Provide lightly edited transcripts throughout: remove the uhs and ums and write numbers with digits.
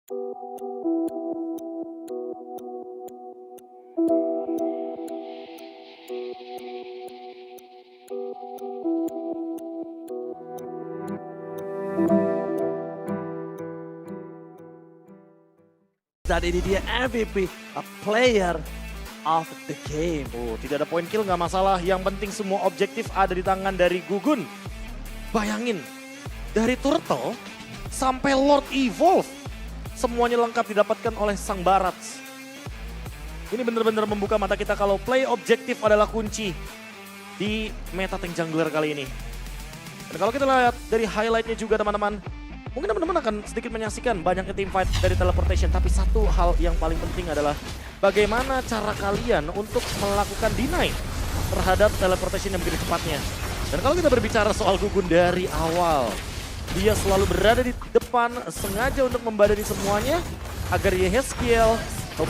Dan ini dia MVP, a player of the game. Oh, tidak ada poin kill nggak masalah. Yang penting semua objektif ada di tangan dari Gugun. Bayangin, dari Turtle sampai Lord Evolve. Semuanya lengkap didapatkan oleh Sang Barats. Ini benar-benar membuka mata kita kalau play objektif adalah kunci di meta tank jungler kali ini. Dan kalau kita lihat dari highlightnya juga teman-teman, mungkin teman-teman akan sedikit menyaksikan banyaknya team fight dari teleportation. Tapi satu hal yang paling penting adalah bagaimana cara kalian untuk melakukan deny terhadap teleportation yang begitu cepatnya. Dan kalau kita berbicara soal Gugun dari awal, dia selalu berada di depan sengaja untuk membadani semuanya agar Yehezkiel,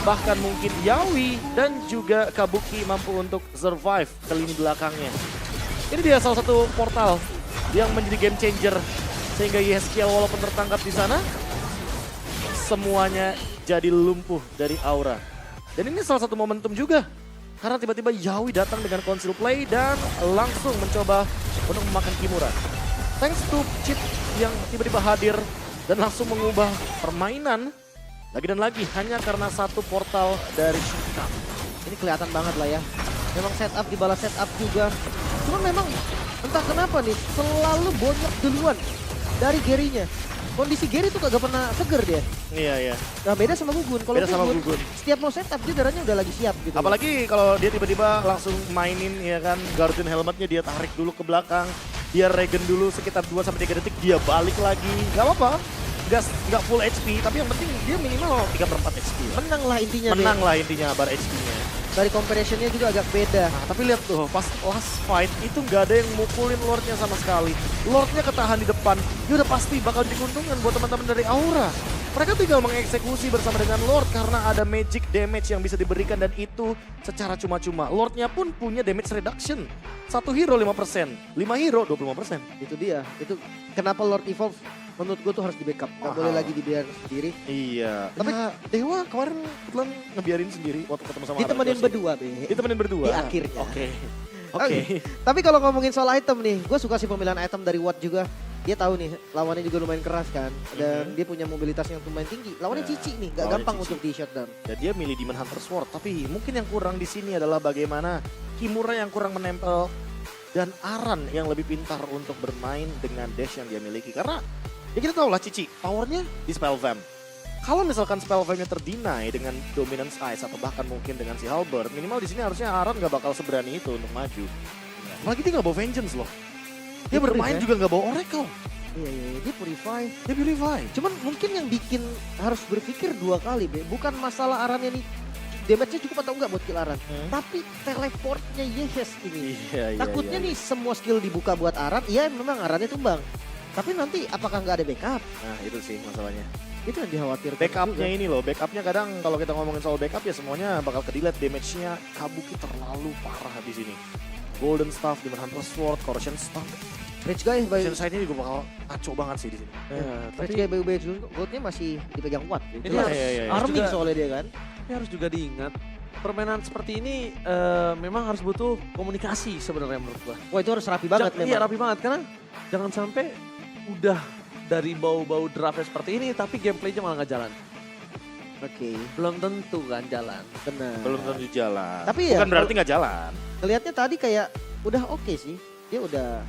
bahkan mungkin Yawi dan juga Kabuki mampu untuk survive ke lini belakangnya. Ini dia salah satu portal yang menjadi game changer. Sehingga Yehezkiel walaupun tertangkap di sana, semuanya jadi lumpuh dari aura. Dan ini salah satu momentum juga. Karena tiba-tiba Yawi datang dengan conceal play dan langsung mencoba untuk memakan Kimura. Thanks to cheat yang tiba-tiba hadir dan langsung mengubah permainan. Lagi dan lagi hanya karena satu portal dari Shotgun. Ini kelihatan banget lah ya. Memang setup dibalas setup juga. Cuman memang entah kenapa nih selalu bonyok duluan dari Gary-nya. Kondisi Gary tuh kagak pernah seger dia. Iya, iya. Nah beda sama Gugun. Kalau Beda sama Gugun. setiap mau setup dia darahnya udah lagi siap gitu. Apalagi kalau dia tiba-tiba langsung mainin ya kan, Guardian helmetnya dia tarik dulu ke belakang. Dia regen dulu sekitar 2-3 detik, dia balik lagi. Gak apa-apa, nggak full HP, tapi yang penting dia minimal 3/4 HP. Menang lah intinya. Menang lah intinya bar HP-nya. Dari comparison-nya juga agak beda. Nah, tapi lihat tuh, pas last fight itu nggak ada yang mukulin Lordnya sama sekali. Lordnya ketahan di depan, dia udah pasti bakal jadi keuntungan buat teman-teman dari Aura. Mereka tinggal mengeksekusi bersama dengan Lord karena ada magic damage yang bisa diberikan dan itu secara cuma-cuma. Lordnya pun punya damage reduction. 1 hero 5%, 5 hero 25%. Itu dia. Itu kenapa Lord Evolve menurut gue tuh harus di backup. Gak boleh lagi dibiar sendiri. Iya. Tapi Tapi Dewa kemarin kebetulan ngebiarin sendiri waktu ketemu sama ditemenin Arthur. berdua, Be. Ditemenin berdua? Di akhirnya. Oke. Oke. Oke. Tapi kalau ngomongin soal item nih, gue suka sih pemilihan item dari Watt juga. Dia tahu nih, lawannya juga lumayan keras kan. Dan dia punya mobilitas yang lumayan tinggi. Lawannya Ya, Cici nih, gak lawannya gampang Cici. untuk di shutdown. Ya, dia milih Demon Hunter Sword, tapi mungkin yang kurang di sini adalah bagaimana Kimura yang kurang menempel dan Aran yang lebih pintar untuk bermain dengan dash yang dia miliki. Karena ya kita tahu lah Cici, powernya di Spell Vamp. Kalau misalkan Spell Vamp-nya terdinai dengan Dominance Ice atau bahkan mungkin dengan si Halberd, minimal di sini harusnya Aran gak bakal seberani itu untuk maju. Apalagi dia gak bawa Vengeance loh. Dia bermain juga gak bawa Oracle. Iya, dia purify. Dia Purify. Cuman mungkin yang bikin harus berpikir 2 kali, Be. Bukan masalah Arannya nih, damage-nya cukup atau enggak buat kill Aran. Tapi teleportnya Yehes ini. Iya, Takutnya nih semua skill dibuka buat Aran, iya memang Arannya tumbang. Tapi nanti apakah nggak ada backup? Nah itu sih masalahnya. Itu yang dikhawatirkan. Backupnya juga. ini loh, backupnya kadang kalau kita ngomongin soal backup ya semuanya bakal ke-delete. Damage-nya Kabuki terlalu parah di sini. Golden Staff, Demon Hunter Sword, Corrosion Staff. Rich Guy, by Corrosion Side-nya juga bakal kacau banget sih di sini. Rich Guy by Goldnya masih dipegang kuat. Ini Jelas. iya, iya, iya. Arming Juga- soalnya dia kan. Ini harus juga diingat, permainan seperti ini memang harus butuh komunikasi sebenarnya menurut gua. Wah itu harus rapi banget Iya memang. rapi banget karena jangan sampai udah dari bau-bau draftnya seperti ini tapi gameplaynya malah nggak jalan. Oke, Belum tentu kan jalan. benar. Belum tentu jalan. Tapi ya, bukan berarti nggak jalan. Kelihatannya tadi kayak udah oke sih. Dia udah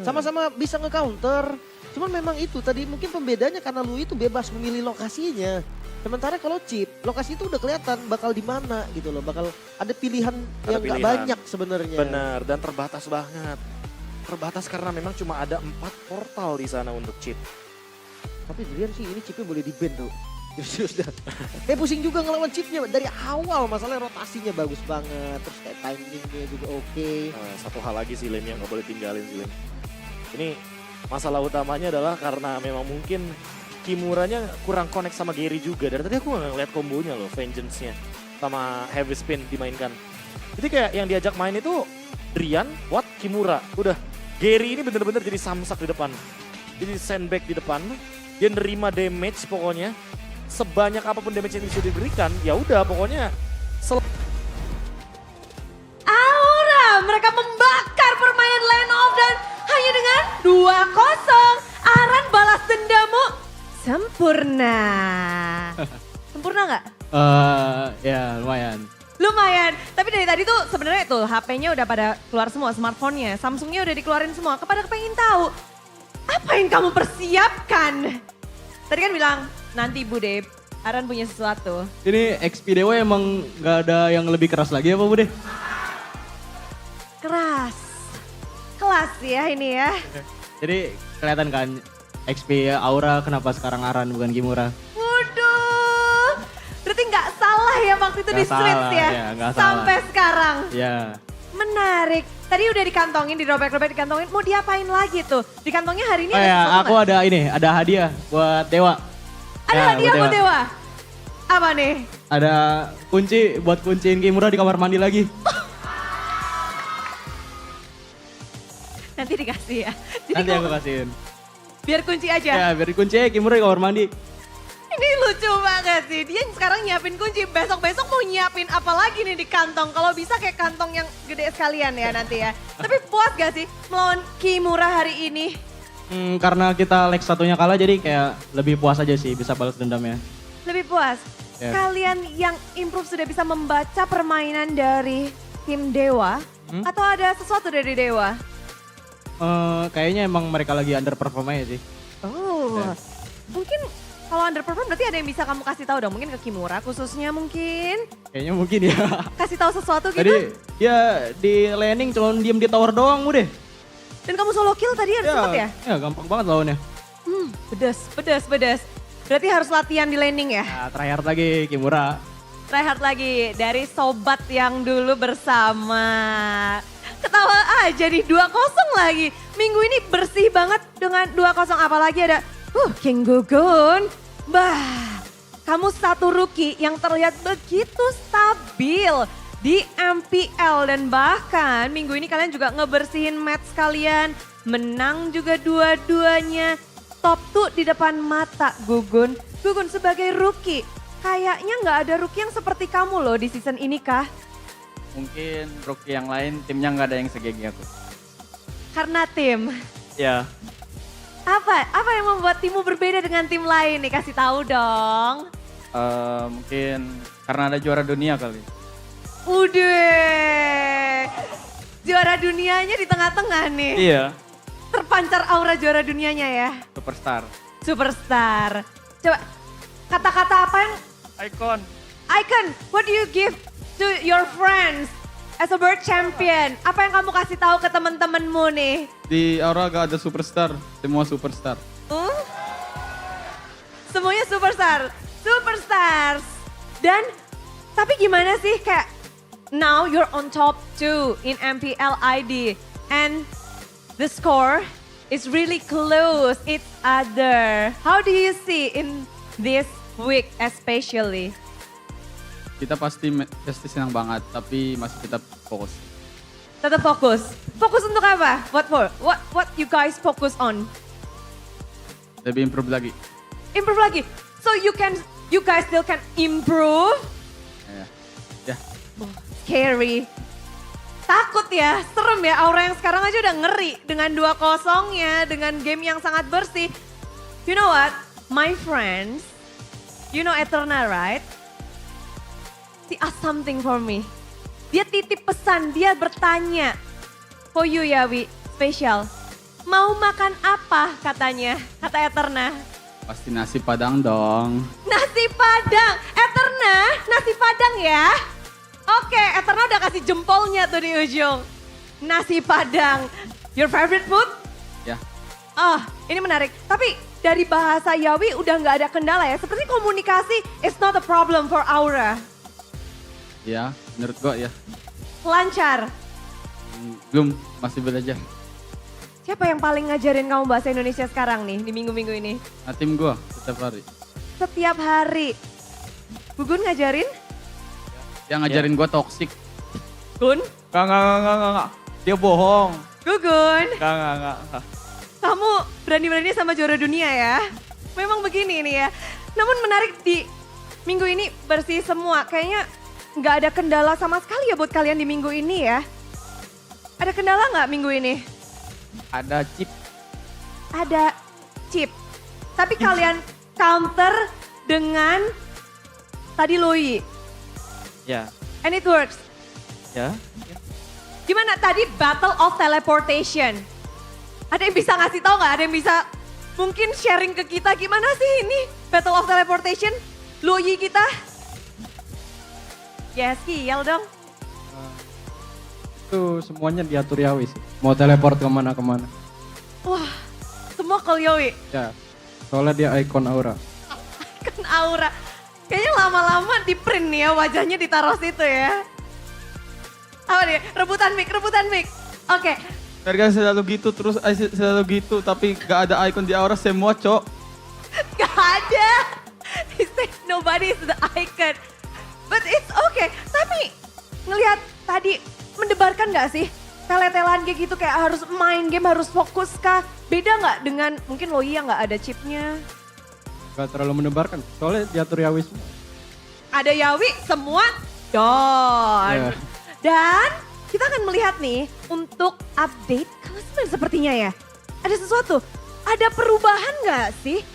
sama-sama bisa nge-counter. Cuman memang itu tadi mungkin pembedanya karena lu itu bebas memilih lokasinya. Sementara kalau chip, lokasi itu udah kelihatan bakal di mana gitu loh. Bakal ada pilihan Ada yang nggak pilihan. banyak sebenarnya. Benar, dan terbatas banget. Terbatas karena memang cuma ada 4 portal di sana untuk cheat. Tapi Julian sih ini chipnya boleh di-ban tuh. Serius dah. Kayak pusing juga ngelawan chipnya dari awal, masalahnya rotasinya bagus banget. Terus kayak timingnya juga oke. Satu hal lagi sih Lem yang nggak boleh tinggalin sih Lem. Ini masalah utamanya adalah karena memang mungkin Kimuranya kurang connect sama Gary juga. Dari tadi aku nggak ngeliat kombonya loh, Vengeance-nya sama Heavy Spin dimainkan. Jadi kayak yang diajak main itu Drian, Watt, Kimura. Udah, Gary ini bener-bener jadi samsak di depan. Jadi sandbag di depan. Dia nerima damage pokoknya. sebanyak apapun damage yang bisa diberikan, ya udah pokoknya Aura, mereka membakar permainan Land of dan hanya dengan 2-0. Aran balas dendammu sempurna. Sempurna nggak? Ya lumayan. Lumayan, tapi dari tadi tuh sebenarnya tuh HP-nya udah pada keluar semua, smartphone-nya, Samsung-nya udah dikeluarin semua. Kepada pengen tahu, apa yang kamu persiapkan? Tadi kan bilang, nanti Bude, Aran punya sesuatu. Ini XP Dewa emang nggak ada yang lebih keras lagi apa Bude? Keras, kelas ya ini ya. Jadi kelihatan kan XP Aura kenapa sekarang Aran bukan Kimura? Waduh, berarti nggak salah ya waktu itu di Nggak Switch salah, ya? ya, nggak Sampai salah. sekarang. Ya. Menarik. Tadi udah dikantongin, dirobek-robek, dikantongin. Mau diapain lagi tuh? Di kantongnya hari ini Oh ada ya, sesuatu aku nggak? ada hadiah buat Dewa. Ada Ya, hadiah buat Dewa. Apa nih? Ada kunci buat kunciin Kimura di kamar mandi lagi. Nanti dikasih ya. Jadi Nanti kalau- aku kasihin. biar kunci aja. Ya biar dikunci Kimura di kamar mandi. Ini lucu banget sih. Dia sekarang nyiapin kunci. Besok-besok mau nyiapin apa lagi nih di kantong. Kalau bisa kayak kantong yang gede sekalian ya nanti ya. Tapi puas gak sih melawan Kimura hari ini? Karena kita leg satunya kalah jadi kayak lebih puas aja sih bisa balas dendamnya. Lebih puas. Ya. Kalian yang improve sudah bisa membaca permainan dari tim Dewa? Atau ada sesuatu dari Dewa? Kayaknya emang mereka lagi underperform aja sih. Oh, Ya. mungkin kalau underperform berarti ada yang bisa kamu kasih tahu dong. Mungkin ke Kimura khususnya mungkin. Kayaknya mungkin ya. Kasih tahu sesuatu gitu. Tadi dia di laning cuma diem di tower doang udah. Dan kamu solo kill tadi ada sempet ya? Ya gampang banget lawannya. Pedas. Berarti harus latihan di laning ya? Nah, tryhard lagi Kimura. Tryhard lagi dari sobat yang dulu bersama. Ketawa aja nih 2-0 lagi. Minggu ini bersih banget dengan 2-0 apalagi ada King Gugun. Bah, kamu satu rookie yang terlihat begitu stabil di MPL dan bahkan minggu ini kalian juga ngebersihin match kalian. Menang juga dua-duanya. Top 2 di depan mata Gugun. Gugun sebagai rookie, kayaknya nggak ada rookie yang seperti kamu loh di season ini kah? Mungkin rookie yang lain timnya nggak ada yang segigi aku. Karena tim. Ya, Apa yang membuat timmu berbeda dengan tim lain nih? Kasih tahu dong. mungkin karena ada juara dunia kali. Udah. Juara dunianya di tengah-tengah nih. Iya, Terpancar aura juara dunianya ya. superstar. Superstar. Coba kata-kata apa yang Icon. Icon, what do you give to your friends as a world champion? Apa yang kamu kasih tahu ke teman-temanmu nih? Di Aura gak ada superstar, semua superstar. Semuanya superstar, superstars. Dan tapi gimana sih kayak now you're on top 2 in MPL ID and the score is really close each other. How do you see in this week especially? Kita pasti senang banget, tapi masih tetap fokus. Tetap fokus. Fokus untuk apa? What for? What you guys focus on? Lebih improve lagi. Improve lagi. So you guys still can improve. Ya, Scary. Takut ya, serem ya. Aura yang sekarang aja udah ngeri dengan 2-0-nya, dengan game yang sangat bersih. You know what? My friends, you know Eterna right? She asked something for me. Dia titip pesan, dia bertanya. For you ya Wi, spesial. Mau makan apa katanya, kata Eterna. pasti nasi padang dong. Nasi Padang. Eterna, nasi Padang ya. Oke, Eterna udah kasih jempolnya tuh di ujung. Nasi Padang. Your favorite food? Ya, Ini menarik. Tapi dari bahasa Yawi udah nggak ada kendala ya. Seperti komunikasi is not a problem for Aura. ya, menurut gua ya. Lancar. Belum, masih belajar. Siapa yang paling ngajarin kamu bahasa Indonesia sekarang nih di minggu-minggu ini? Nah, tim gua setiap hari. Setiap hari. Gugun ngajarin? Yang ngajarin gua toxic. Gun? Enggak. Dia bohong. Gugun? Enggak. Kamu berani-berani sama juara dunia ya? Memang begini nih ya. Namun menarik di minggu ini bersih semua. Kayaknya nggak ada kendala sama sekali ya buat kalian di minggu ini ya. Ada kendala nggak minggu ini? Ada chip. Ada chip. Tapi kalian counter dengan tadi Loi. Ya. And it works. Ya. Gimana tadi Battle of Teleportation? Ada yang bisa ngasih tahu nggak? Ada yang bisa mungkin sharing ke kita gimana sih ini Battle of Teleportation? Loi kita? Yes, yel dong. Itu semuanya diatur Yawi sih. Mau teleport kemana-kemana. Wah, semua ke Yoi. Ya, soalnya dia ikon aura. Kan aura. Kayaknya lama-lama di print nih ya wajahnya ditaruh situ ya. Apa nih? Rebutan mic. Oke. Mereka selalu gitu terus, selalu gitu. Tapi gak ada icon di aura semua, Cok. Gak ada. He said nobody is the icon. But it's okay. Tapi ngelihat tadi mendebarkan gak sih? Tele-telan kayak gitu kayak harus main game, harus fokus kah? Beda gak dengan mungkin Loi yang gak ada chipnya? Gak terlalu mendebarkan, soalnya diatur Yawi semua. Ada Yawi, semua don. Ya. Dan kita akan melihat nih untuk update klasmen sepertinya ya. Ada sesuatu, ada perubahan gak sih?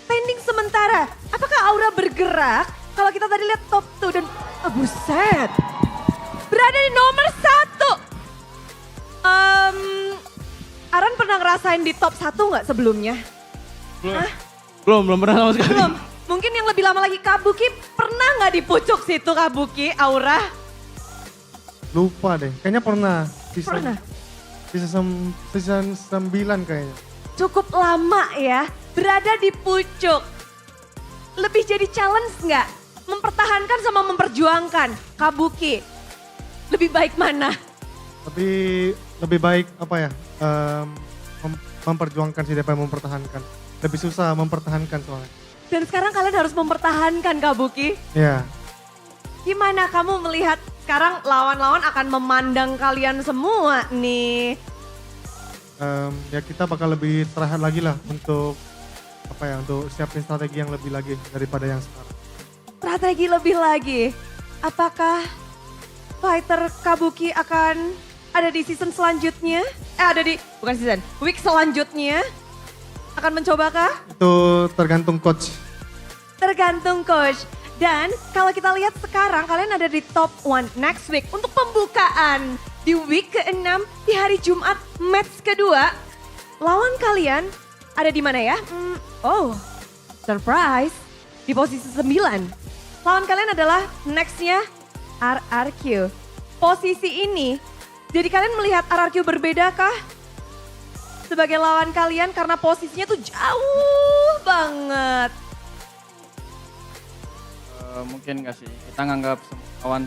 Pending sementara, apakah aura bergerak? Kalau kita tadi lihat top 2 dan, buset. Berada di nomor 1. Aran pernah ngerasain di top 1 gak sebelumnya? Belum pernah sama sekali. Belum. Mungkin yang lebih lama lagi Kabuki pernah gak di pucuk situ Kabuki, Aura? Lupa deh, kayaknya pernah. Pernah. Season 9 kayaknya. Cukup lama ya, berada di pucuk. Lebih jadi challenge nggak? Mempertahankan sama memperjuangkan Kabuki. Lebih baik mana? Lebih baik apa ya? Memperjuangkan sih daripada mempertahankan. Lebih susah mempertahankan soalnya. Dan sekarang kalian harus mempertahankan Kabuki. Ya, Gimana kamu melihat sekarang lawan-lawan akan memandang kalian semua nih? ya kita bakal lebih terahat lagi lah untuk apa ya? Untuk siapin strategi yang lebih lagi daripada yang sekarang. Strategi lebih lagi. Apakah fighter Kabuki akan ada di season selanjutnya? Bukan season, week selanjutnya. Akan mencobakah? Itu tergantung coach. Tergantung coach. Dan kalau kita lihat sekarang kalian ada di top 1 next week untuk pembukaan. Di week ke-6 di hari Jumat match kedua. Lawan kalian ada di mana ya? Surprise. Di posisi 9. Lawan kalian adalah nextnya RRQ. Posisi ini, jadi kalian melihat RRQ berbeda kah? Sebagai lawan kalian karena posisinya tuh jauh banget. Mungkin gak sih, kita nganggap lawan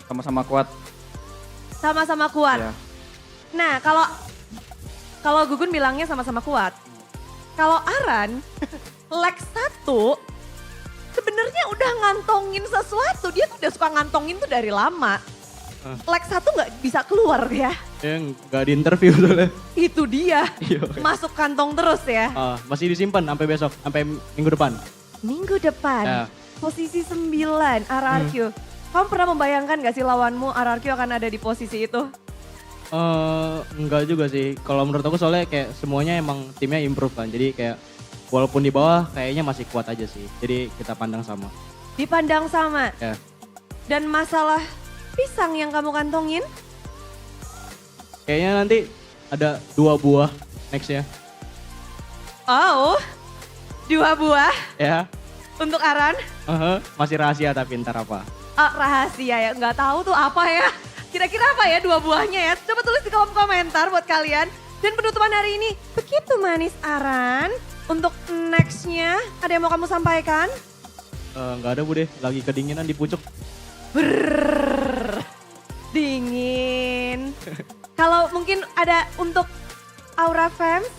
sama-sama kuat. Sama-sama kuat. Ya. Nah, kalau Gugun bilangnya sama-sama kuat. Kalau Aran, leg 1 sebenarnya udah ngantongin sesuatu. Dia tuh udah suka ngantongin tuh dari lama. Leg 1 nggak bisa keluar ya. Nggak di interview soalnya. Itu dia. Iya. Masuk kantong terus ya. Masih disimpan sampai besok, sampai minggu depan. Minggu depan, Ya. posisi 9 RRQ. Kamu pernah membayangkan gak sih lawanmu RRQ akan ada di posisi itu? Enggak juga sih. Kalau menurut aku soalnya kayak semuanya emang timnya improve kan. Jadi kayak walaupun di bawah kayaknya masih kuat aja sih. Jadi kita pandang sama. Dipandang sama. Ya. Dan masalah pisang yang kamu kantongin? Kayaknya nanti ada 2 buah nextnya. Oh, 2 buah Ya. untuk Aran. Masih rahasia tapi ntar apa. Rahasia ya, nggak tahu tuh apa ya. Kira-kira apa ya 2 buahnya ya? Coba tulis di kolom komentar buat kalian. Dan penutupan hari ini, begitu manis Aran. Untuk nextnya, ada yang mau kamu sampaikan? Nggak ada Bu deh, lagi kedinginan di pucuk. Brrrr, dingin. Kalau mungkin ada untuk Aura Fans.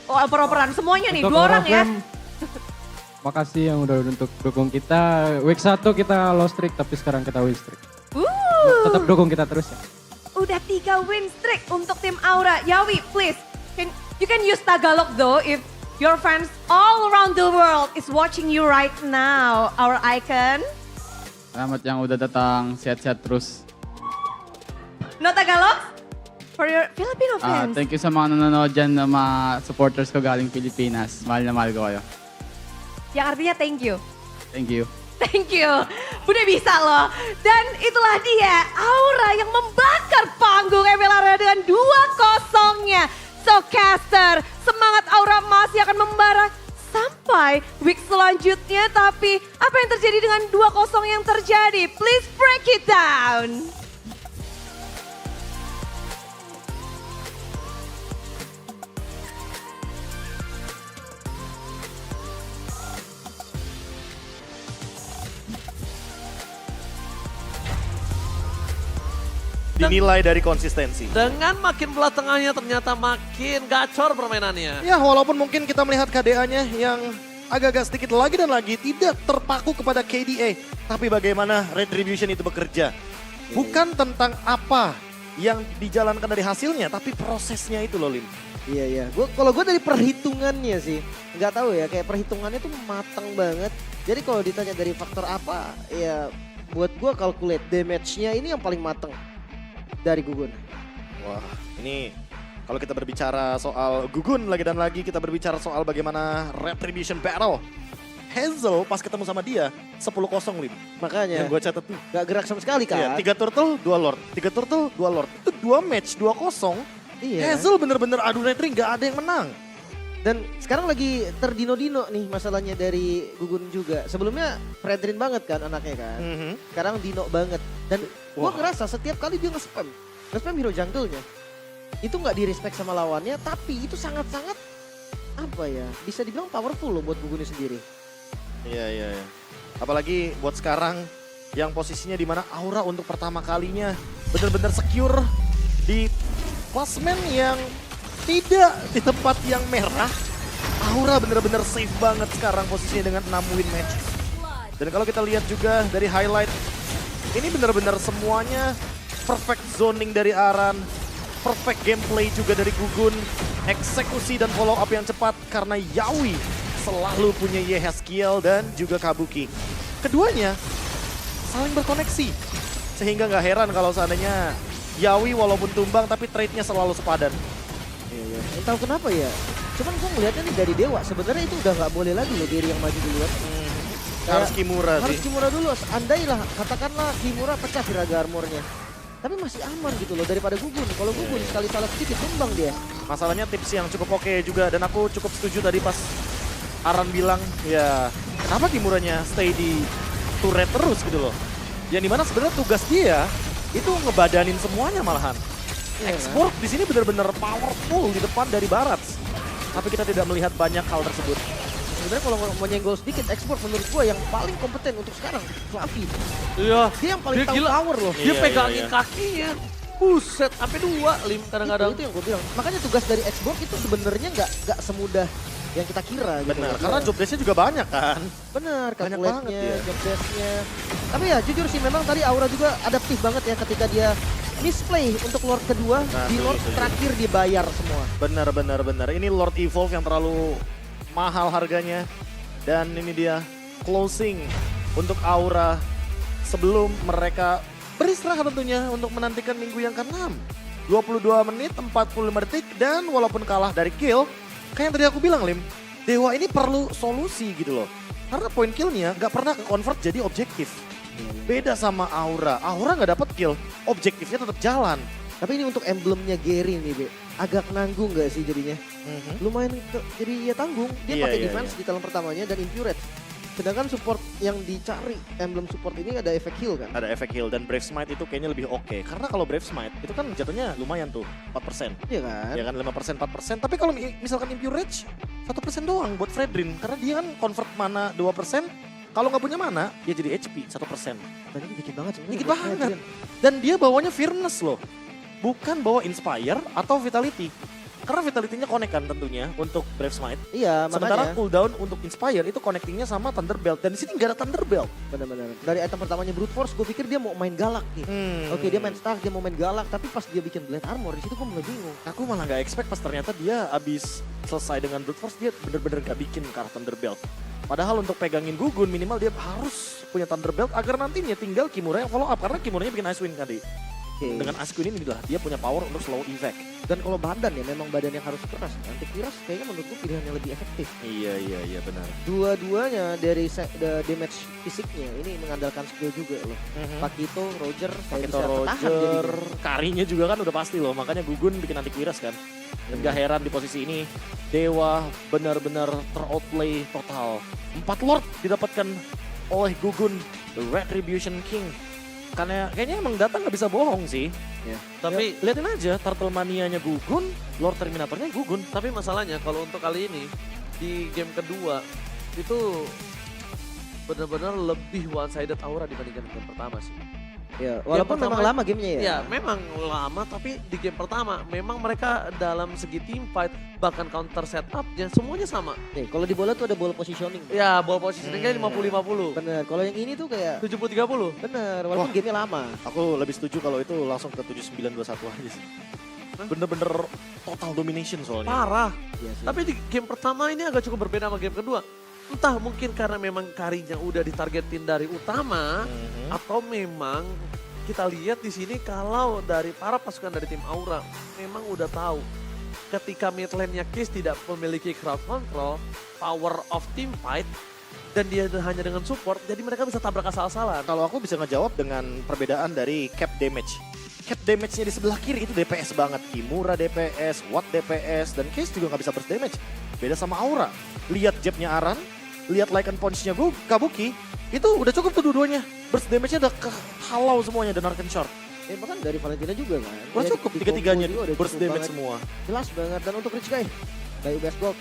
Oper-operan semuanya nih, Untuk 2 orang ya. Oriflame, makasih yang udah untuk dukung kita. Week 1 kita lost streak tapi sekarang kita win streak. Tetap dukung kita terus ya. Udah 3 win streak untuk tim Aura. Yawi, please. You can use Tagalog though if Your fans all around the world is watching you right now, our icon. Selamat yang udah datang, sehat-sehat terus. No Tagalog? For your Filipino fans. Thank you sa mga nanonood dyan na mga supporters ko galing Pilipinas. Mahal na mahal ko kayo. Yang artinya thank you. Thank you. Thank you. Udah bisa loh. Dan itulah dia Aura yang membakar panggung ML Arena dengan 2-0-nya. So caster, semangat Aura masih akan membara sampai week selanjutnya. Tapi apa yang terjadi dengan 2-0 yang terjadi? Please break it down. Dinilai dari konsistensi. Dengan makin belah tengahnya ternyata makin gacor permainannya. Ya walaupun mungkin kita melihat KDA-nya yang agak-agak sedikit lagi dan lagi tidak terpaku kepada KDA. Tapi bagaimana Retribution itu bekerja. Bukan tentang apa yang dijalankan dari hasilnya, tapi prosesnya itu loh Lim. Iya. Kalau gue dari perhitungannya sih, nggak tahu ya, kayak perhitungannya tuh matang banget. Jadi kalau ditanya dari faktor apa, ya buat gue calculate damage-nya ini yang paling matang dari Gugun. Wah, ini kalau kita berbicara soal Gugun lagi dan lagi, kita berbicara soal bagaimana Retribution Battle. Hazel pas ketemu sama dia 10-0 Lim. Makanya. Yang gue catat nih. Gak gerak sama sekali kan? Iya, 3 turtle, 2 lord. 3 turtle, 2 lord. Itu 2 match, 2-0. Iya. Hazel bener-bener adu retri, gak ada yang menang. Dan sekarang lagi terdino-dino nih masalahnya dari Gugun juga. Sebelumnya Fredrin banget kan anaknya kan. Sekarang Dino banget. Dan gue ngerasa setiap kali dia nge-spam hero jungle-nya. Itu gak di-respect sama lawannya, tapi itu sangat-sangat apa ya, bisa dibilang powerful loh buat Gugunnya sendiri. Iya. Apalagi buat sekarang yang posisinya di mana Aura untuk pertama kalinya benar-benar secure di klasmen yang tidak di tempat yang merah. Aura benar-benar safe banget sekarang posisinya dengan 6 win match. Dan kalau kita lihat juga dari highlight, ini benar-benar semuanya perfect zoning dari Aran, perfect gameplay juga dari Gugun, eksekusi dan follow up yang cepat karena Yawi selalu punya Yehezkiel dan juga Kabuki. Keduanya saling berkoneksi, sehingga nggak heran kalau seandainya Yawi walaupun tumbang tapi trade-nya selalu sepadan. Iya. Entah kenapa ya. Cuman gue ngeliatnya nih dari Dewa, sebenarnya itu udah nggak boleh lagi loh diri yang maju duluan. Harus Kimura sih. Harus Kimura dulu, andailah katakanlah Kimura pecah Firaga armornya. Tapi masih aman gitu loh daripada Gugun. Kalau Gugun sekali salah sedikit tumbang dia. Masalahnya tips yang cukup oke juga dan aku cukup setuju tadi pas Aran bilang ya kenapa Kimuranya stay di turret terus gitu loh. Yang dimana sebenarnya tugas dia itu ngebadanin semuanya malahan. Export di sini benar-benar powerful di depan dari Barat. Tapi kita tidak melihat banyak hal tersebut. Sebenarnya kalau mau nyenggol sedikit, Export menurut gue yang paling kompeten untuk sekarang, Fluffy. Iya. Dia yang paling Dia tahu gila. power loh. Dia Iya, pegangin iya. kakinya. Buset, sampai 2 Lim kadang-kadang. Itu yang gue bilang. Makanya tugas dari Export itu sebenarnya nggak semudah yang kita kira. Gitu. Benar, karena job desk-nya juga banyak kan. Benar, Banyak calculate-nya, banget ya. job desk-nya. Tapi ya jujur sih memang tadi Aura juga adaptif banget ya ketika dia misplay untuk Lord kedua. Nah, Di Lord itu. terakhir dibayar semua. Benar. Ini Lord Evolve yang terlalu mahal harganya. Dan ini dia closing untuk Aura sebelum mereka beristirahat tentunya untuk menantikan minggu yang ke-6. 22 menit, 45 detik dan walaupun kalah dari kill, kayak yang tadi aku bilang Lim, Dewa ini perlu solusi gitu loh. Karena point killnya gak pernah ke-convert jadi objektif. Beda sama Aura, Aura gak dapet kill, objektifnya tetap jalan. Tapi ini untuk emblemnya Gary nih, Be. Agak nanggung gak sih jadinya? Lumayan jadi ya tanggung. Dia Iya, pakai iya, defense di talent pertamanya dan Impurate. Sedangkan support yang dicari, emblem support ini ada efek heal kan? Ada efek heal dan Brave Smite itu kayaknya lebih oke. Karena kalau Brave Smite itu kan jatuhnya lumayan tuh, 4%. Iya kan? Ya kan 5%, 4%. Tapi kalau misalkan Impure Rage, 1% doang buat Fredrin. Karena dia kan convert mana 2%. Kalau nggak punya mana, dia jadi HP 1%. Dan ini dikit banget sebenarnya. Dikit buat banget. Fredrin. Dan dia bawanya Fearless loh. Bukan bawa Inspire atau Vitality. Karena vitality-nya connect kan tentunya untuk Brave Smite. Iya, Sementara makanya. cooldown untuk Inspire itu connectingnya sama Thunderbelt. Dan di sini nggak ada Thunderbelt. Benar-benar. Dari item pertamanya Brute Force, gue pikir dia mau main galak nih. Oke, dia main Stark, dia mau main galak. Tapi pas dia bikin Blade Armor, di situ gue mulai bingung. Aku malah nggak expect pas ternyata dia abis selesai dengan Brute Force dia bener-bener nggak bikin ke arah Thunderbelt. Padahal untuk pegangin Gugun minimal dia harus punya Thunderbelt agar nantinya tinggal Kimura yang follow up. Karena Kimuranya bikin Icewind tadi. Oke. Dengan Icewind ini lah dia punya power untuk slow effect. Dan kalau badan ya, memang badan yang harus keras. Antivirus kayaknya menurut gue pilihan yang lebih efektif. Iya benar. Dua-duanya dari damage fisiknya ini mengandalkan skill juga loh. Pakito, Roger, kayak Pakito, bisa ketahan Roger, jadinya. Karinya juga kan udah pasti loh. Makanya Gugun bikin antivirus kan. Dan gak heran di posisi ini Dewa benar-benar teroutplay total. 4 Lord didapatkan oleh Gugun, The Retribution King. Karena kayaknya emang data nggak bisa bohong sih. Tapi Ya, liatin aja Turtle Mania-nya Gugun, Lord Terminator-nya Gugun. Tapi masalahnya kalau untuk kali ini di game kedua itu benar-benar lebih one sided aura dibandingkan game pertama sih. Ya, walaupun Game memang pertama- lama gamenya ya. Ya memang lama tapi di game pertama memang mereka dalam segi team fight bahkan counter setupnya semuanya sama. Nih, kalau di bola tuh ada ball positioning. Ya ball positioningnya 50-50. Bener, kalau yang ini tuh kayak 70-30. bener, walaupun gamenya lama. Aku lebih setuju kalau itu langsung ke 7921 aja sih. Bener-bener total domination soalnya. Parah. Iya sih. Tapi di game pertama ini agak cukup berbeda sama game kedua. Entah mungkin karena memang Karinya udah ditargetin dari utama atau memang kita lihat di sini kalau dari para pasukan dari tim Aura memang udah tahu ketika mid lane-nya Kiss tidak memiliki crowd control, power of team fight dan dia hanya dengan support jadi mereka bisa tabrak asal-asalan. Kalau aku bisa ngejawab dengan perbedaan dari cap damage. Cap damage-nya di sebelah kiri itu DPS banget. Kimura DPS, Watt DPS, dan Case juga nggak bisa burst damage. Beda sama Aura. Lihat jabnya Aran, lihat Lycan Punch-nya Kabuki, itu udah cukup tuh dua-duanya. Burst damage-nya udah kehalau semuanya dan Arcane Shard. Ya bahkan dari Valentina juga kan. Udah Dia cukup di tiga-tiganya combo juga udah burst cukup damage banget. semua. Jelas banget. Dan untuk Rich Guy, dari UBS Gold,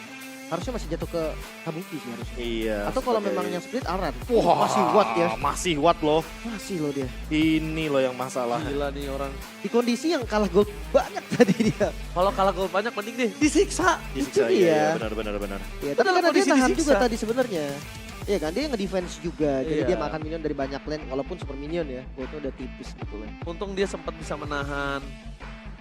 harusnya masih jatuh ke Kabuki sih harusnya. Iya. Atau kalau sebagai- memang yang split Aran. Wah, masih Watt ya. Masih Watt loh. Masih loh dia. Ini loh yang masalah. Gila nih orang. Di kondisi yang kalah gold banyak tadi dia. Kalau kalah gol banyak mending deh disiksa. Disiksa, Itu iya, dia. benar. Ya, tapi Dalam karena dia kondisi tahan disiksa. juga tadi sebenarnya. Iya kan, dia nge-defense juga. Jadi Iya. dia makan minion dari banyak lane walaupun super minion ya. Goldnya udah tipis gitu lah. Untung dia sempat bisa menahan,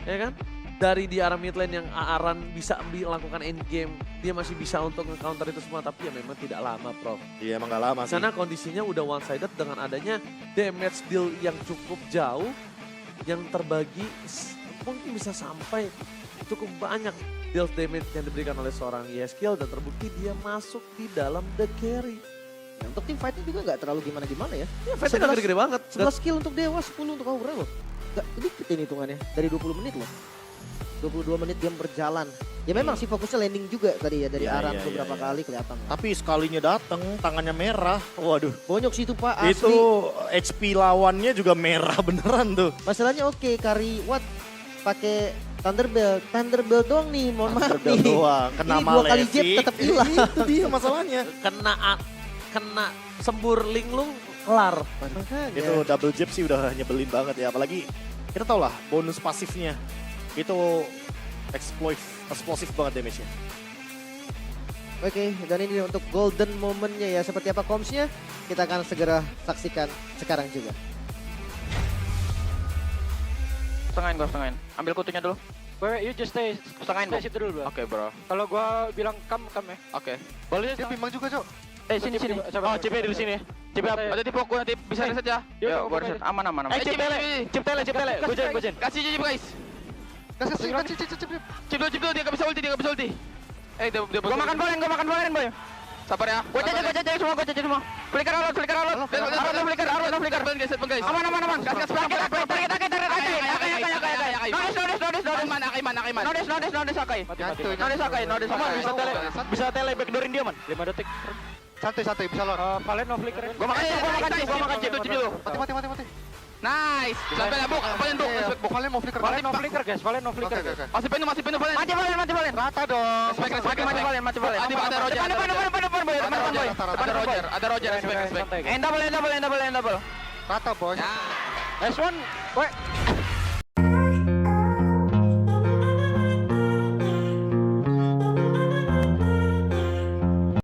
ya kan? Dari di arah mid lane yang Aran bisa lakukan end game, dia masih bisa untuk nge-counter itu semua, tapi ya memang tidak lama, Prof. Iya, emang gak lama sih. Karena kondisinya udah one sided dengan adanya damage deal yang cukup jauh, yang terbagi mungkin bisa sampai cukup banyak deal damage yang diberikan oleh seorang Yeskiel dan terbukti dia masuk di dalam the carry. Ya, untuk tim fightnya juga nggak terlalu gimana-gimana ya. Ya, fightnya gak gede-gede banget. 11 skill untuk Dewa, 10 untuk Aura loh. Gak sedikit ini hitungannya, dari 20 menit loh. 22 menit game berjalan. Ya memang sih fokusnya landing juga tadi ya, dari Iya, Aran iya, beberapa iya. kali kelihatan. Tapi sekalinya dateng, tangannya merah. Waduh. Bonyok sih itu Pak, asli. Itu HP lawannya juga merah beneran tuh. Masalahnya oke, Kari Watt pakai Thunderbelt doang nih, mohon maaf Thunderbelt nih. doang, kena Ini 2 kali Malefic. jab tetap hilang. Itu dia masalahnya. Kena sembur linglung kelar. Makanya. Itu double jab sih udah nyebelin banget ya. Apalagi kita tau lah bonus pasifnya. Itu explosive banget damage-nya. Oke, dan ini untuk golden momennya ya. Seperti apa komsnya, kita akan segera saksikan sekarang juga. Setengahnya. Ambil kutunya dulu. Wait, you just stay Setengahnya, situ dulu, bro. Oke, bro. Kalau gua bilang kam ya. Oke. Boleh Dia bimbang juga, Cok. Sini. Coba, Oh, CP di sini. CP ada tipe gua nanti bisa reset ya. Yuk, Yuk, gua oke. reset. Aman. Chip tele. Gua join. Kasih chip, guys. Kasih. Chip dulu, dia gak bisa ulti. Dia Gua makan valen, boy. Sabar ya. Gua jajan semua. Flicker alot. Arrow, flicker. Guys. Aman. Gas. Sakai. Bisa tele backdoorin dia, man. 5 detik. Santai, bisa lor. Valen no flicker. Gua makan chip dulu. Mati. Nice. Sampai lah, Buk. Valen, Buk. Valen mau flicker. Valen no flicker, guys. Valen no flicker. Oke. Masih penuh, Valen. Mati Valen. Rata dong. Respect. Mati Valen. Ada Roger. Depan, boy. Ada Roger, respect. End double. Rata, bos. S1, wait.